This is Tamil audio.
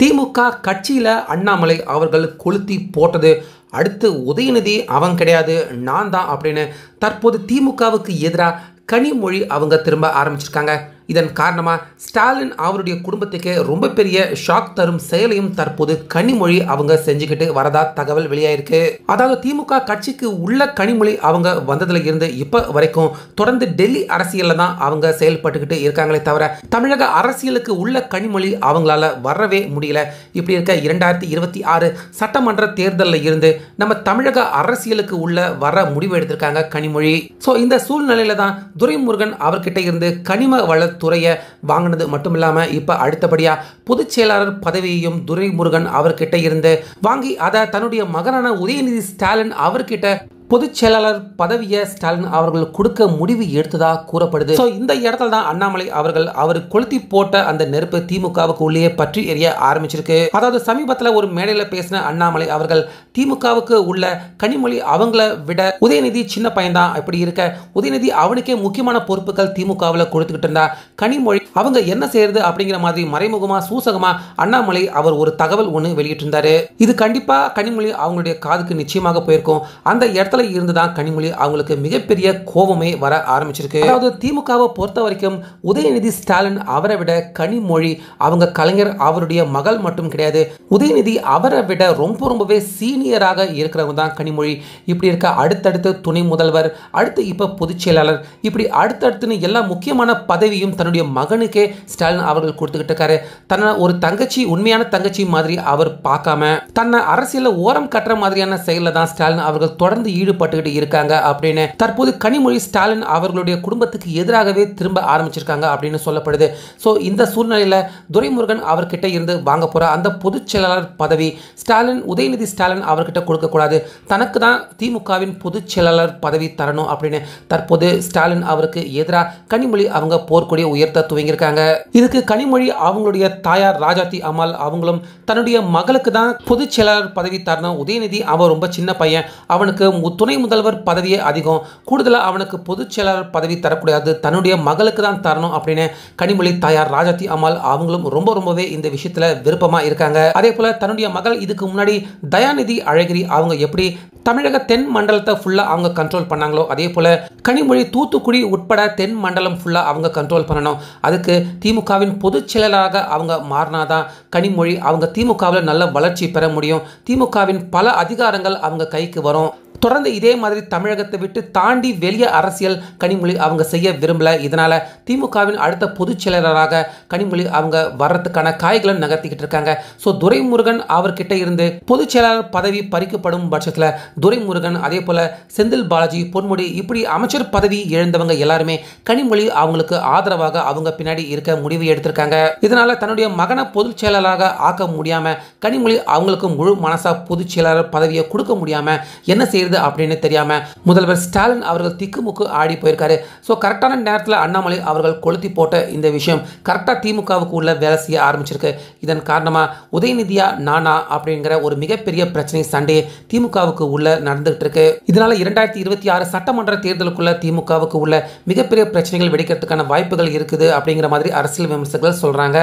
திமுக கட்சியில அண்ணாமலை அவர்கள் கொளுத்தி போட்டது, அடுத்து உதயநிதி அவன் கிடையாது நான் தான் அப்படின்னு தற்போது திமுகவுக்கு எதிராக கனிமொழி அவங்க திரும்ப ஆரம்பிச்சிருக்காங்க. இதன் காரணமா ஸ்டாலின் அவருடைய குடும்பத்துக்கு ரொம்ப பெரிய ஷாக் தரும் செயலையும் தற்போது கனிமொழி அவங்க செஞ்சுக்கிட்டு வரதா தகவல் வெளியாயிருக்கு. அதாவது திமுக கட்சிக்கு உள்ள கனிமொழி அவங்க வந்ததுல இருந்து இப்ப வரைக்கும் தொடர்ந்து டெல்லி அரசியல்ல தான் அவங்க செயல்பட்டுக்கிட்டு இருக்காங்களே தவிர தமிழக அரசியலுக்கு உள்ள கனிமொழி அவங்களால வரவே முடியல. இப்படி இருக்க 2026 சட்டமன்ற தேர்தலில் இருந்து நம்ம தமிழக அரசியலுக்கு உள்ள வர முடிவு எடுத்திருக்காங்க கனிமொழி. ஸோ இந்த சூழ்நிலையில தான் துரைமுருகன் அவர்கிட்ட இருந்து கனிம வளத்துறையை வாங்கினது மட்டும் இல்லாம இப்ப அடுத்தபடியா பொதுச் செயலாளர் பதவியையும் துரைமுருகன் அவர்கிட்ட இருந்து வாங்கி அதை தன்னுடைய மகனான உதயநிதி ஸ்டாலின் அவர்கிட்ட பொதுச் செயலாளர் பதவியை ஸ்டாலின் அவர்கள் கொடுக்க முடிவு எடுத்ததா கூறப்படுது. இந்த இடத்துல தான் அண்ணாமலை அவர்கள் அவர் கொளுத்தி போட்ட அந்த நெருப்பு திமுகவுக்கு உள்ளே பற்றி எரிய ஆரம்பிச்சிருக்கு. அதாவது சமீபத்தில் ஒரு மேடையில் பேசின அண்ணாமலை அவர்கள் திமுகவுக்கு உள்ள கனிமொழி அவங்கள விட உதயநிதி சின்ன பையன் தான், இப்படி இருக்க உதயநிதி அவனுக்கே முக்கியமான பொறுப்புகள் திமுகவில் கொடுத்துக்கிட்டு இருந்தா கனிமொழி அவங்க என்ன செய்யறது அப்படிங்கிற மாதிரி மறைமுகமா சூசகமா அண்ணாமலை அவர் ஒரு தகவல் ஒன்று வெளியிட்டிருந்தாரு. இது கண்டிப்பா கனிமொழி அவங்களுடைய காதுக்கு நிச்சயமாக போயிருக்கும். அந்த இடத்துல இருந்துதான் கனிமொழி அவங்களுக்கு மிகப்பெரிய கோபமே வர ஆரம்பிச்சிருக்கு. அதாவது திமுகவை பொறுத்த வரைக்கும் உதயநிதி ஸ்டாலின் அவரை விட கனிமொழி அவங்க கலைஞர் அவருடைய மகள் மட்டும் கிடையாது, உதயநிதி அவரை விட ரொம்பவே சீனியராக இருக்கிறவங்க தான் கனிமொழி. இப்படி இருக்க அடுத்தடுத்து துணை முதல்வர், அடுத்து இப்ப பொதுச் செயலாளர், இப்படி அடுத்தடுத்துன்னு எல்லா முக்கியமான பதவியும் தன்னுடைய மகனுக்கே ஸ்டாலின் அவர்கள் கொடுத்துக்கிட்டு இருக்காரு. தன்னை ஒரு தங்கச்சி, உண்மையான தங்கச்சி மாதிரி அவர் பார்க்காம தன்னை அரசியல ஓரம் கட்டுற மாதிரியான செயல தான் ஸ்டாலின் அவர்கள் தொடர்ந்து ஈடுபட்டுக்கிட்டு இருக்காங்க அப்படின்னு தற்போது கனிமொழி ஸ்டாலின் அவர்களுடைய குடும்பத்துக்கு எதிராகவே திரும்ப ஆரம்பிச்சிருக்காங்க அப்படின்னு சொல்லப்படுது. ஸோ இந்த சூழ்நிலையில் துரைமுருகன் அவர்கிட்ட இருந்து வாங்க போற அந்த பொதுச் செயலாளர் பதவி ஸ்டாலின் உதயநிதி ஸ்டாலின் அவர்கிட்ட கொடுக்கக்கூடாது, தனக்கு தான் திமுகவின் பொதுச் செயலாளர் பதவி தரணும் அப்படின்னு தற்போது ஸ்டாலின் அவருக்கு எதிராக கனிமொழி அவங்க போர்க்கொடியை உயர்த்த துவங்கியிருக்காங்க. இதுக்கு கனிமொழி அவங்களுடைய தாயார் ராஜாத்தி அம்மாள் அவங்களும் தன்னுடைய மகளுக்கு தான் பொதுச் செயலாளர் பதவி தரணும், உதயநிதி அவன் ரொம்ப சின்ன பையன், அவனுக்கு துணை முதல்வர் பதவியே அதிகம், கூடுதலாக அவனுக்கு பொதுச் செயலாளர் பதவி தரக்கூடாது, தன்னுடைய மகளுக்கு தான் தரணும் அப்படின்னு கனிமொழி தாயார் ராஜாத்தி அம்மாள் அவங்களும் ரொம்பவே இந்த விஷயத்துல விருப்பமா இருக்காங்க. அதே போல தன்னுடைய மகள் இதுக்கு முன்னாடி தயாநிதி அழகிரி அவங்க எப்படி தமிழக தென் மண்டலத்தை ஃபுல்லா அவங்க கண்ட்ரோல் பண்ணாங்களோ அதே போல கனிமொழி தூத்துக்குடி உட்பட தென் மண்டலம் ஃபுல்லா அவங்க கண்ட்ரோல் பண்ணணும். அதுக்கு திமுகவின் பொதுச் செயலாளராக அவங்க மாறினாதான் கனிமொழி அவங்க திமுகவில் நல்ல வளர்ச்சி பெற முடியும், திமுகவின் பல அதிகாரங்கள் அவங்க கைக்கு வரும். தொடர்ந்து இதே மாதிரி தமிழகத்தை விட்டு தாண்டி வெளியே அரசியல் கனிமொழி அவங்க செய்ய விரும்பல. இதனால திமுகவின் அடுத்த பொதுச் செயலாளராக கனிமொழி அவங்க வர்றதுக்கான காய்களை நகர்த்திக்கிட்டு இருக்காங்க. ஸோ துரைமுருகன் அவர்கிட்ட இருந்து பொதுச் செயலாளர் பதவி பறிக்கப்படும் பட்சத்தில் துரைமுருகன் அதே போல செந்தில் பாலாஜி, பொன்முடி இப்படி அமைச்சர் பதவி இழந்தவங்க எல்லாருமே கனிமொழி அவங்களுக்கு ஆதரவாக அவங்க பின்னாடி இருக்க முடிவு எடுத்திருக்காங்க. இதனால தன்னுடைய மகனை பொதுச் செயலாளராக ஆக்க முடியாம கனிமொழி அவங்களுக்கு முழு மனசா பொதுச் செயலாளர் பதவியை கொடுக்க முடியாம என்ன செய்யறது அப்படின்னு தெரியாம முதல்வர் ஸ்டாலின் அவர்கள் திக்குமுக்கு ஆடி போயிருக்காரு. ஸோ கரெக்டான நேரத்தில் அண்ணாமலை அவர்கள் கொளுத்தி போட்ட இந்த விஷயம் கரெக்டாக திமுகவுக்கு உள்ள வேலை செய்ய ஆரம்பிச்சிருக்கு. இதன் காரணமா உதயநிதியா நானா அப்படிங்கிற ஒரு மிகப்பெரிய பிரச்சனை சண்டே திமுகவுக்கு உள்ள நடந்துகிட்டு இருக்கு. இதனால 2026 சட்டமன்ற தேர்தலுக்குள்ள திமுகவுக்கு உள்ள மிகப்பெரிய பிரச்சனைகள் வெடிக்கிறதுக்கான வாய்ப்புகள் இருக்குது அப்படிங்கிற மாதிரி அரசியல் விமர்சகர்கள் சொல்றாங்க.